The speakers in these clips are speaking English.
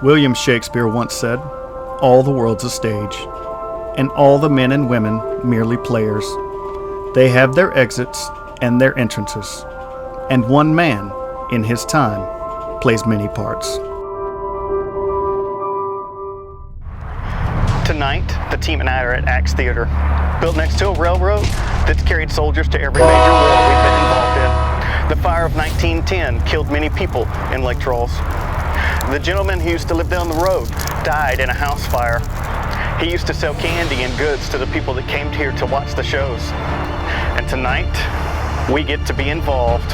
William Shakespeare once said, "All the world's a stage, and all the men and women merely players. They have their exits and their entrances, and one man, in his time, plays many parts." Tonight, the team and I are at Axe Theater, built next to a railroad that's carried soldiers to every major war we've been involved in. The fire of 1910 killed many people in Lake Charles. The gentleman who used to live down the road died in a house fire. He used to sell candy and goods to the people that came here to watch the shows. And tonight, we get to be involved.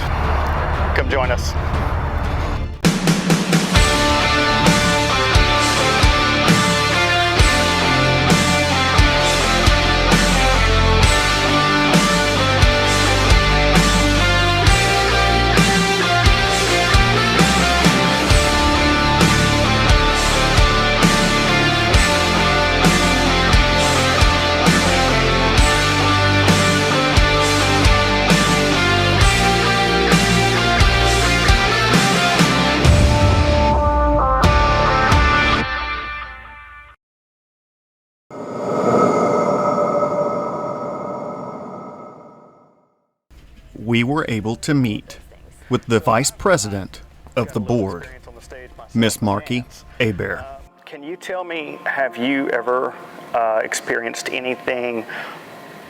Come join us. We were able to meet with the vice president of the board, Miss Marky Hebert. Can you tell me, have you ever experienced anything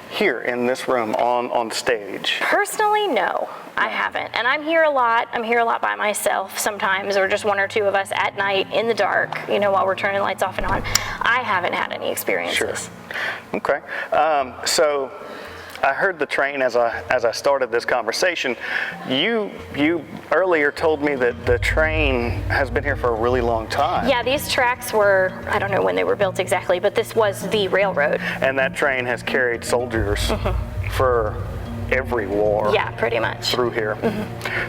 here in this room on stage? Personally, no, I haven't. And I'm here a lot. I'm here a lot by myself sometimes, or just one or two of us at night in the dark, while we're turning the lights off and on. I haven't had any experiences. Sure. Okay. So I heard the train as I started this conversation. You earlier told me that the train has been here for a really long time. Yeah, these tracks were, I don't know when they were built exactly, but this was the railroad. And that train has carried soldiers for every war. Yeah, pretty much. Through here.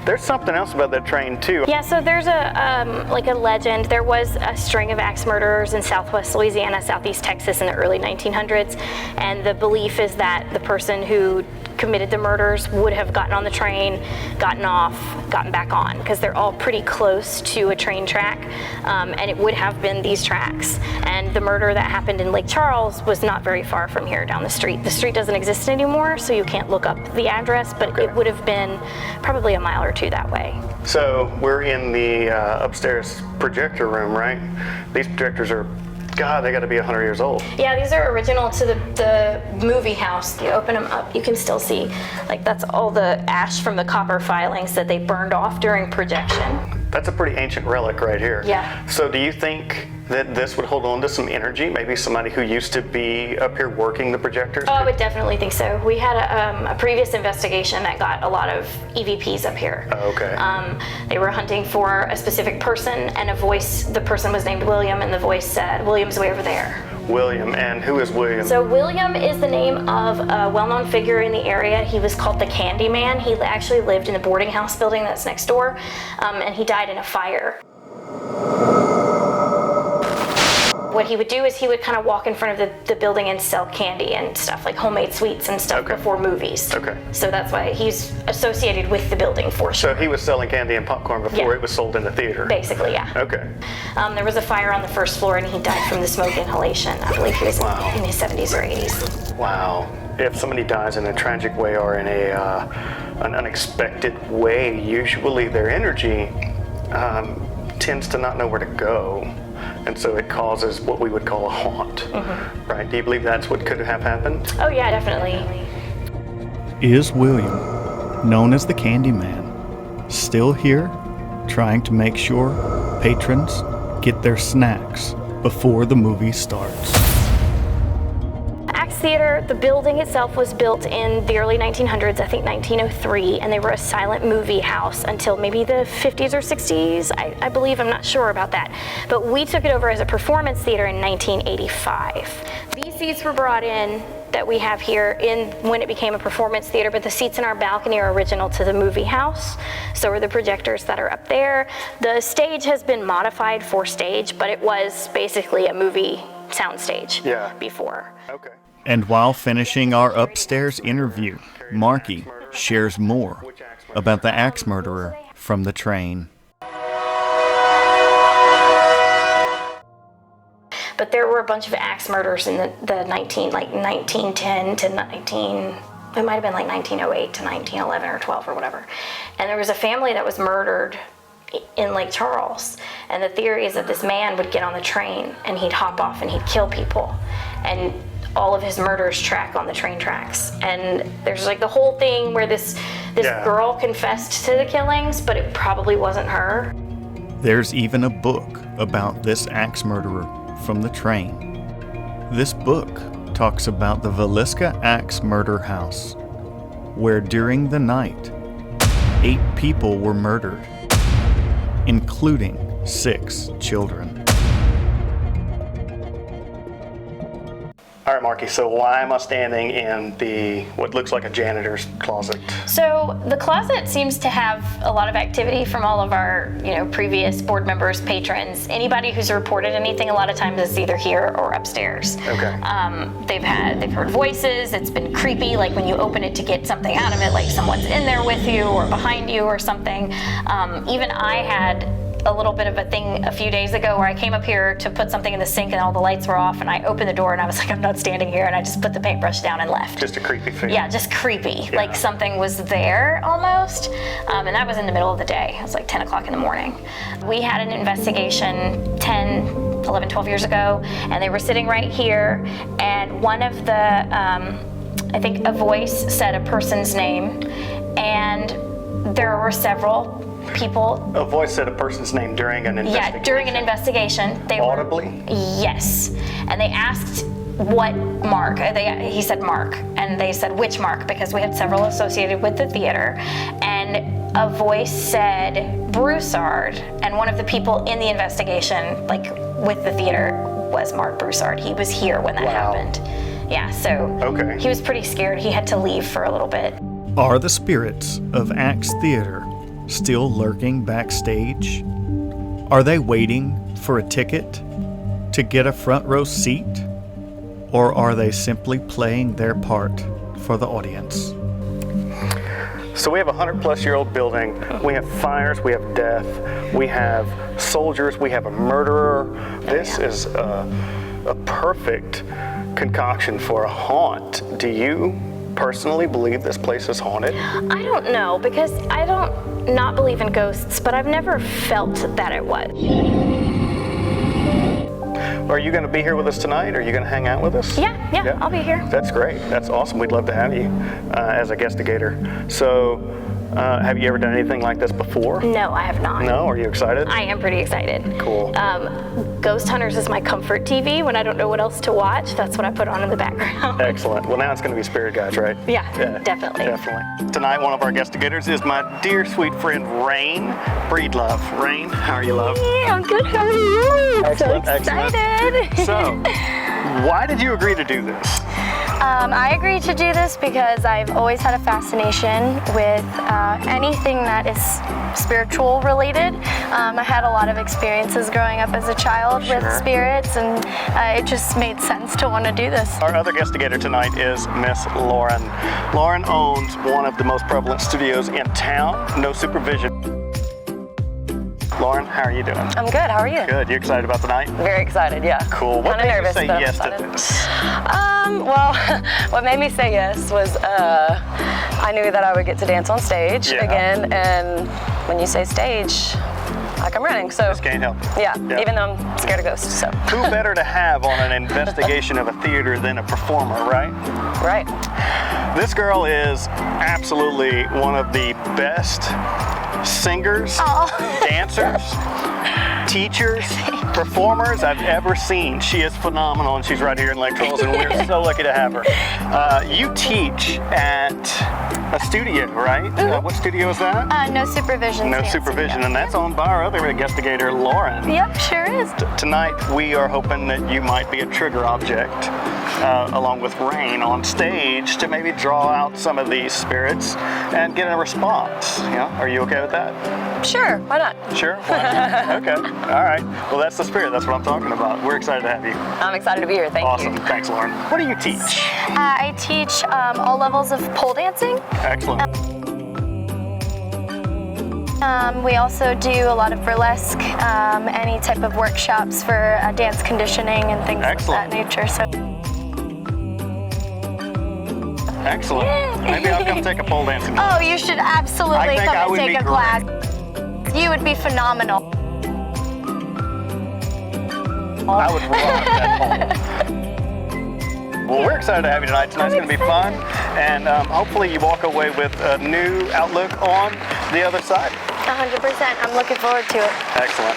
There's something else about that train too. Yeah, so there's a legend. There was a string of axe murderers in southwest Louisiana, southeast Texas in the early 1900s, and the belief is that the person who committed the murders would have gotten on the train, gotten off, gotten back on, because they're all pretty close to a train track, and it would have been these tracks. And the murder that happened in Lake Charles was not very far from here down the street. The street doesn't exist anymore, so you can't look up the address, but it would have been probably a mile or two that way. So we're in the upstairs projector room, right? These projectors are, God, they got to be 100 years old. Yeah, these are original to the movie house. You open them up, you can still see, that's all the ash from the copper filings that they burned off during projection. That's a pretty ancient relic right here. Yeah. So do you think that this would hold on to some energy? Maybe somebody who used to be up here working the projectors? Oh, I would definitely think so. We had a previous investigation that got a lot of EVPs up here. Oh, okay. They were hunting for a specific person, and a voice, the person was named William, and the voice said, "William's way over there." William, and who is William? So William is the name of a well-known figure in the area. He was called the Candy Man. He actually lived in the boarding house building that's next door, and he died in a fire. What he would do is he would kind of walk in front of the building and sell candy and stuff, like homemade sweets and stuff before movies. Okay. So that's why he's associated with the building for sure. So he was selling candy and popcorn before it was sold in the theater? Basically, yeah. Okay. There was a fire on the first floor and he died from the smoke inhalation. I believe he was in his 70s or 80s. Wow. If somebody dies in a tragic way or in an unexpected way, usually their energy tends to not know where to go. And so it causes what we would call a haunt, right? Do you believe that's what could have happened? Oh yeah, definitely. Is William, known as the Candy Man, still here, trying to make sure patrons get their snacks before the movie starts? Axe Theater, the building itself was built in the early 1900s, I think 1903, and they were a silent movie house until maybe the 50s or 60s, I believe, I'm not sure about that. But we took it over as a performance theater in 1985. These seats were brought in that we have here when it became a performance theater, but the seats in our balcony are original to the movie house. So are the projectors that are up there. The stage has been modified for stage, but it was basically a movie soundstage before. Okay. And while finishing our upstairs interview, Marky shares more about the axe murderer from the train. But there were a bunch of axe murders in the 1910 to 19. It might have been like 1908 to 1911 or 12 or whatever. And there was a family that was murdered in Lake Charles. And the theory is that this man would get on the train and he'd hop off and he'd kill people. And all of his murders track on the train tracks. And there's like the whole thing where this girl confessed to the killings, but it probably wasn't her. There's even a book about this axe murderer from the train. This book talks about the Villisca Axe Murder House, where during the night, 8 people were murdered, including 6 children. All right, Marky, so why am I standing in what looks like a janitor's closet? So the closet seems to have a lot of activity from all of our, previous board members, patrons. Anybody who's reported anything, a lot of times it's either here or upstairs. Okay. They've heard voices. It's been creepy, like when you open it to get something out of it, like someone's in there with you or behind you or something. Even I had a little bit of a thing a few days ago where I came up here to put something in the sink and all the lights were off, and I opened the door and I was like, I'm not standing here, and I just put the paintbrush down and left. Just a creepy feeling. Yeah, just creepy. Yeah. Like something was there almost. And that was in the middle of the day. It was like 10 o'clock in the morning. We had an investigation 10, 11, 12 years ago, and they were sitting right here, and one of the, I think a voice said a person's name, and there were several people. A voice said a person's name during an investigation? Yeah, during an investigation. Audibly? Yes. And they asked what Mark. He said Mark. And they said, which Mark? Because we had several associated with the theater. And a voice said Broussard. And one of the people in the investigation, like with the theater, was Mark Broussard. He was here when that happened. Yeah, so he was pretty scared. He had to leave for a little bit. Are the spirits of Axe Theater still lurking backstage? Are they waiting for a ticket to get a front row seat? Or are they simply playing their part for the audience? So we have a 100-plus-year-old building. We have fires, we have death, we have soldiers, we have a murderer. This is a perfect concoction for a haunt. Do you personally believe this place is haunted? I don't know, because I don't not believe in ghosts, but I've never felt that it was. Are you going to be here with us tonight? Are you going to hang out with us? Yeah, I'll be here. That's great. That's awesome. We'd love to have you as a guestigator. So, have you ever done anything like this before? No, I have not. No? Are you excited? I am pretty excited. Cool. Ghost Hunters is my comfort TV. When I don't know what else to watch, that's what I put on in the background. Excellent. Well, now it's going to be Spirit Guides, right? Yeah, definitely. Definitely. Tonight, one of our guestigators is my dear, sweet friend, Rain Breedlove. Rain, how are you, love? Yeah, I'm good. How are you? Excellent, so excited. So, why did you agree to do this? I agreed to do this because I've always had a fascination with anything that is spiritual related. I had a lot of experiences growing up as a child with spirits, and it just made sense to want to do this. Our other guestigator tonight is Miss Lauren. Lauren owns one of the most prevalent studios in town, No Supervision. Lauren, how are you doing? I'm good. How are you? Good. You excited about tonight? Very excited, yeah. Cool. What made you say yes to this? Well, what made me say yes was I knew that I would get to dance on stage again, and when you say stage, I come running. So just can't help it. Yeah, even though I'm scared of ghosts. So who better to have on an investigation of a theater than a performer, right? Right. This girl is absolutely one of the best singers, dancers, teachers, performers I've ever seen. She is phenomenal, and she's right here in Lake Charles, and we're so lucky to have her. You teach at a studio, right? What studio is that? No Supervision. No Supervision, and that's owned by our other guestigator, Lauren. Yep, sure is. Tonight, we are hoping that you might be a trigger object, along with Rain, on stage to maybe draw out some of these spirits and get a response. Are you okay with that? Sure, why not? Sure? Why not? Okay, all right. Well, that's the spirit. That's what I'm talking about. We're excited to have you. I'm excited to be here. Thank you. Awesome. Thanks, Lauren. What do you teach? I teach all levels of pole dancing. Excellent. We also do a lot of burlesque, any type of workshops for dance conditioning and things Excellent. of that nature. So. Excellent. Maybe I'll come take a pole dancing class. Oh, you should absolutely come and take a class. You would be phenomenal. I would rock that pole. Well, we're excited to have you tonight. Tonight's going to be fun, and hopefully you walk away with a new outlook on the other side. 100%. I'm looking forward to it. Excellent.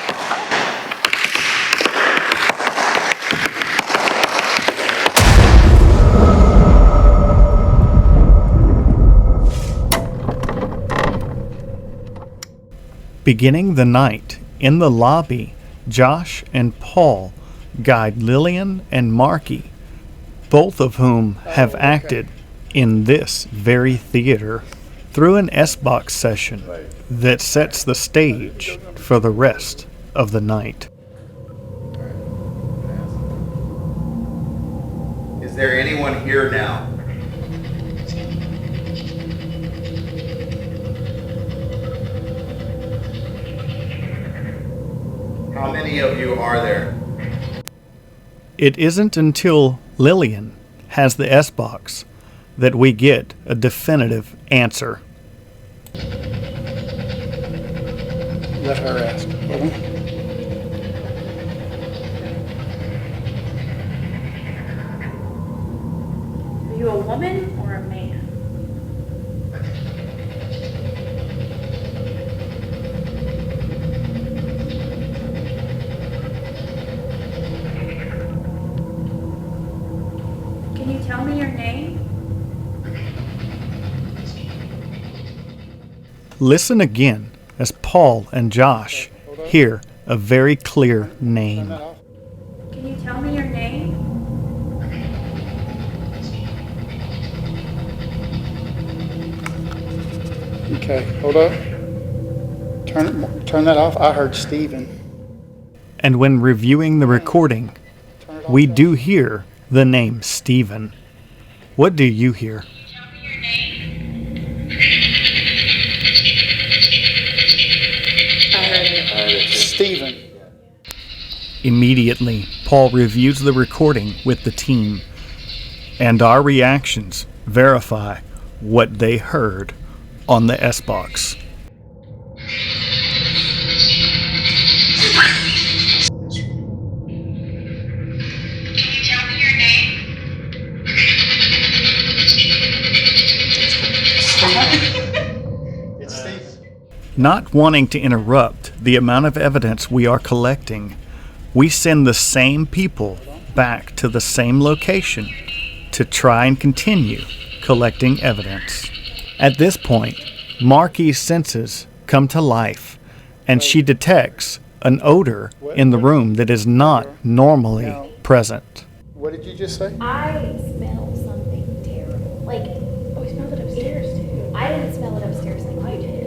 Beginning the night in the lobby, Josh and Paul guide Lillian and Marky, both of whom have acted in this very theater, through an SBox session that sets the stage for the rest of the night. Is there anyone here now? How many of you are there? It isn't until Lillian has the SBox that we get a definitive answer. Let her ask. Are you a woman or a man? Can you tell me your name? Listen again as Paul and Josh hear a very clear name. Can you tell me your name? Okay, hold up. Turn that off. I heard Stephen. And when reviewing the recording, we do hear the name Stephen. What do you hear? Tell me your name. I heard Stephen. Immediately, Paul reviews the recording with the team, and our reactions verify what they heard on the SBox. Not wanting to interrupt the amount of evidence we are collecting, we send the same people back to the same location to try and continue collecting evidence. At this point, Marky's senses come to life, and she detects an odor in the room that is not normally present. What did you just say? I smell something terrible. Like, oh, I smelled it upstairs too. I didn't smell it upstairs like you did.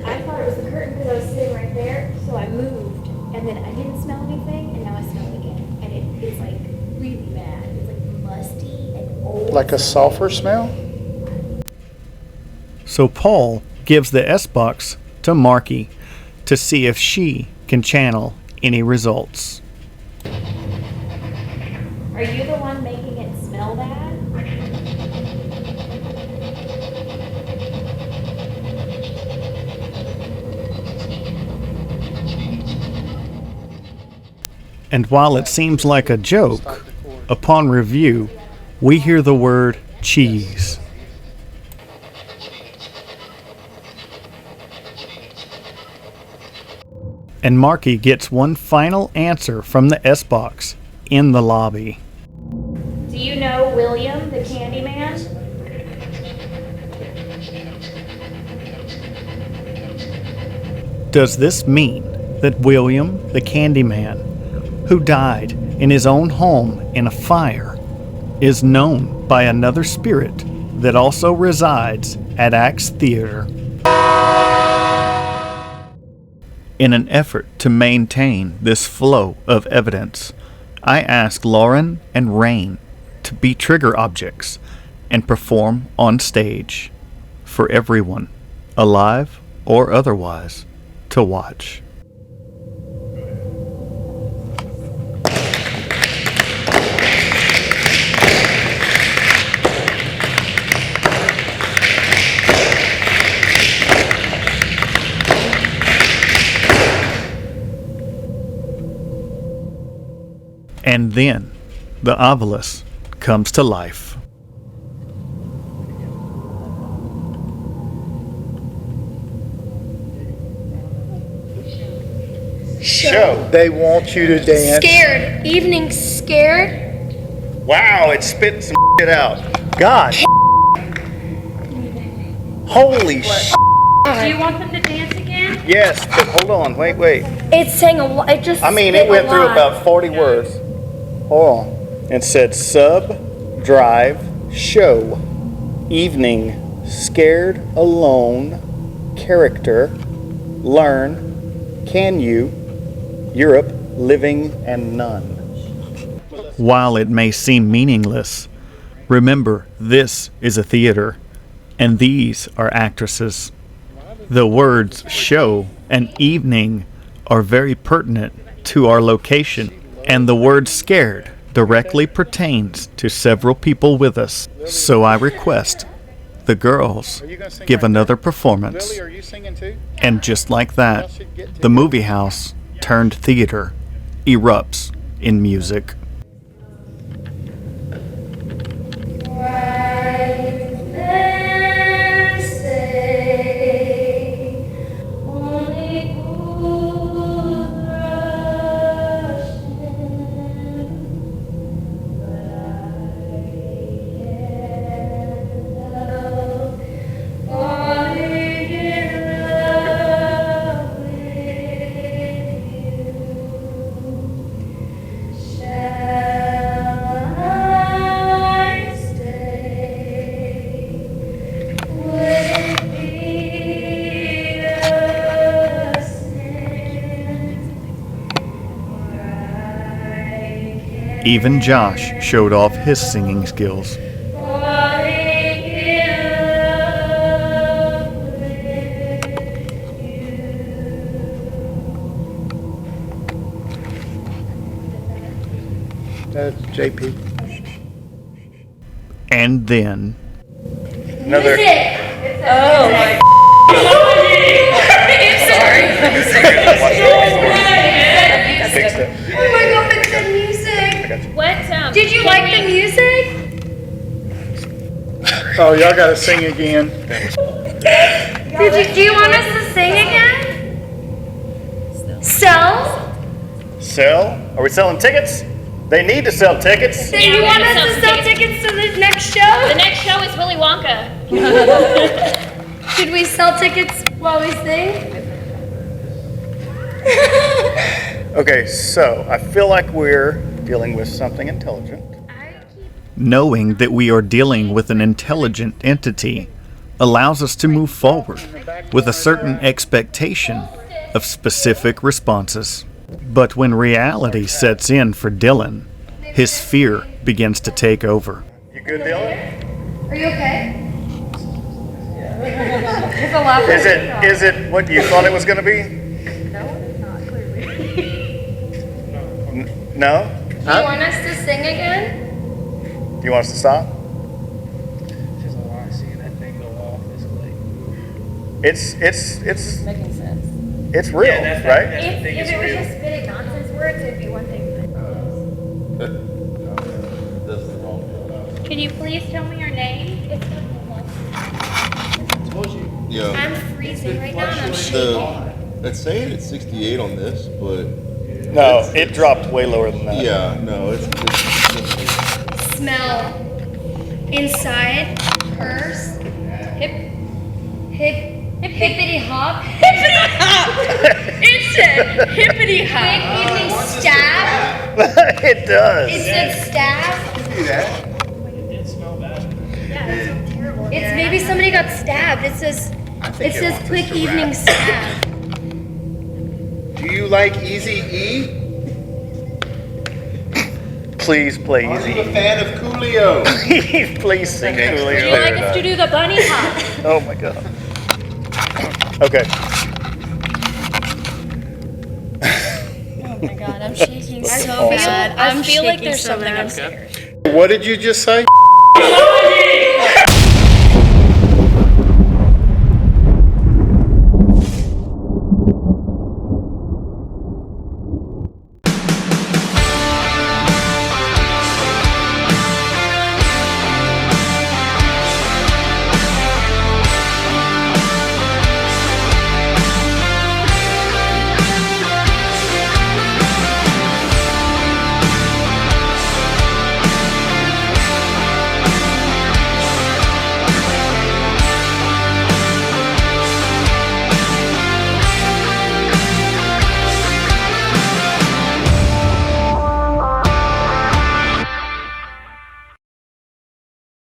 I thought it was the curtain because I was sitting right there, so I moved, and then I didn't smell anything, and now I smell it again, and it's like really bad. It's like musty and old. Like a sulfur smell? So Paul gives the SBox to Marky to see if she can channel any results. Are you the one making it smell bad? And while it seems like a joke, upon review, we hear the word cheese. And Marky gets one final answer from the SBox in the lobby. Do you know William, the Candyman? Does this mean that William, the Candyman, who died in his own home in a fire, is known by another spirit that also resides at Axe Theater? In an effort to maintain this flow of evidence, I ask Lauren and Rain to be trigger objects and perform on stage for everyone, alive or otherwise, to watch. And then the obelisk comes to life. Show. They want you to dance. Scared. Evening scared. Wow, it spit some shit out. God. Holy shit. Do you want them to dance again? Yes, but hold on. Wait. It's saying a lot. It just. I mean, spit it went a through lot. about 40 words. Hold on. It said sub, drive, show, evening, scared, alone, character, learn, can you, Europe, living, and none. While it may seem meaningless, remember this is a theater, and these are actresses. The words show and evening are very pertinent to our location, and the word scared directly pertains to several people with us. So I request the girls give another performance. Lily, are you singing too? And just like that, the movie house turned theater erupts in music. Even Josh showed off his singing skills. That's JP. And then Another. Oh my. Fixed it. Oh my god, it's the music. What? Did you like the music? Oh, y'all gotta sing again. Do you want us to sing again? Sell? Sell? Are we selling tickets? They need to sell tickets. Do you want us to sell tickets to the next show? The next show is Willy Wonka. Should we sell tickets while we sing? Okay, so I feel like we're dealing with something intelligent. knowing that we are dealing with an intelligent entity allows us to move forward with a certain expectation of specific responses. But when reality sets in for Dylan, his fear begins to take over. You good, Dylan? Are you okay? Is it what you thought it was going to be? No? Do you want us to sing again? Do you want us to stop? There's a lot of seeing that thing go off this late. It's Making sense. it's real, right? If it was just spitting nonsense words, it'd be one thing. Can you please tell me your name? It's Yeah. I'm freezing right now and I'm shaking. It's saying it's 68 on this, but No, it dropped way lower than that. yeah, no, it's Smell. Inside. Purse. Hippity hop. Hippity hop! It said hippity hop. Quick evening staff. It does. It said staff. see that. It did smell bad. It's maybe somebody got stabbed. It says quick evening staff. Do you like Easy E? Please play Are you a easy. fan of Coolio? Please sing Okay. Coolio. Would you like us to do the bunny hop? Oh my god. Okay. Oh my god, I'm shaking so Awesome. bad. I feel like shaking there's so something bad. upstairs. What did you just say?